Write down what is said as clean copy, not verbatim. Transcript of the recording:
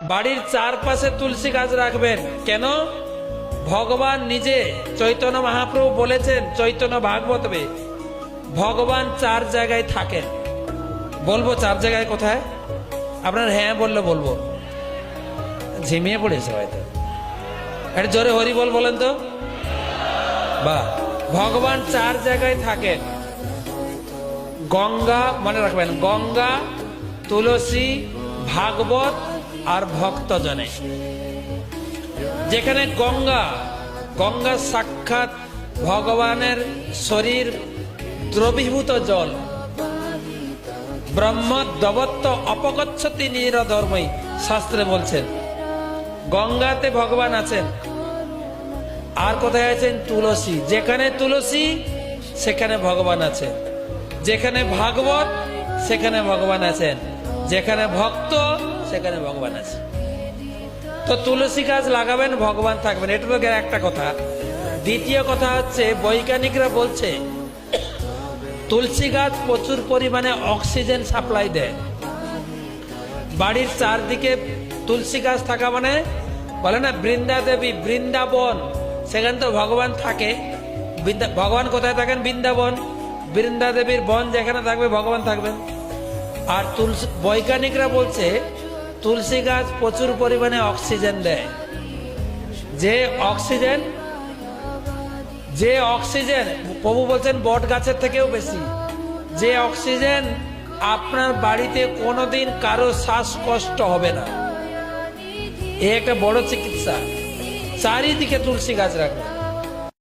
বাড়ির চারপাশে তুলসী গাছ রাখবেন কেন? ভগবান নিজে চৈতন্য মহাপ্রভু বলেছেন চৈতন্য ভাগবতে, ভগবান 4 জায়গায় থাকেন। বলবো 4 জায়গায় কোথায়? আপনার হ্যাঁ বললে বলবো, ঝিমিয়ে পড়েছে হয়তো, এটা জোরে হরি বল বলেন তো। বাহ, ভগবান 4 জায়গায় থাকেন। গঙ্গা, মনে রাখবেন, গঙ্গা, তুলসী, ভাগবত আর ভক্তজনে। যেখানে গঙ্গা, গঙ্গা সাক্ষাৎ ভগবানের শরীর দ্রবীভূত জল। ব্রহ্ম দবত্ত অপগচ্ছতি নিরধর্মই শাস্ত্রে বলছেন। গঙ্গাতে ভগবান আছেন। আর কোথায় আছেন? তুলসী। যেখানে তুলসী সেখানে ভগবান আছেন। যেখানে ভাগবত সেখানে ভগবান আছেন। যেখানে ভক্ত সেখানে ভগবান আছে। তো তুলসী গাছ লাগাবেন, ভগবান থাকবেন, এটা তো একটা কথা। দ্বিতীয় কথা হচ্ছে, বৈজ্ঞানিকরা বলছে তুলসী গাছ প্রচুর পরিমাণে অক্সিজেন সাপ্লাই দেয়। বাড়ির চারদিকে তুলসী গাছ থাকা মানে, বলে না বৃন্দা দেবী, বৃন্দাবন, সেখানে তো ভগবান থাকে। ভগবান কোথায় থাকেন? বৃন্দাবন। বৃন্দা দেবীর বন যেখানে থাকবে ভগবান থাকবেন। আর তুলসী, বৈজ্ঞানিকরা বলছে তুলসী গাছ প্রচুর পরিমাণে অক্সিজেন দেয়। যে অক্সিজেন প্রভু বলছেন বট গাছের থেকেও বেশি। যে অক্সিজেন আপনার বাড়িতে কোনোদিন কারো শ্বাসকষ্ট হবে না, এ একটা বড় চিকিৎসা। চারিদিকে তুলসী গাছ রাখবে।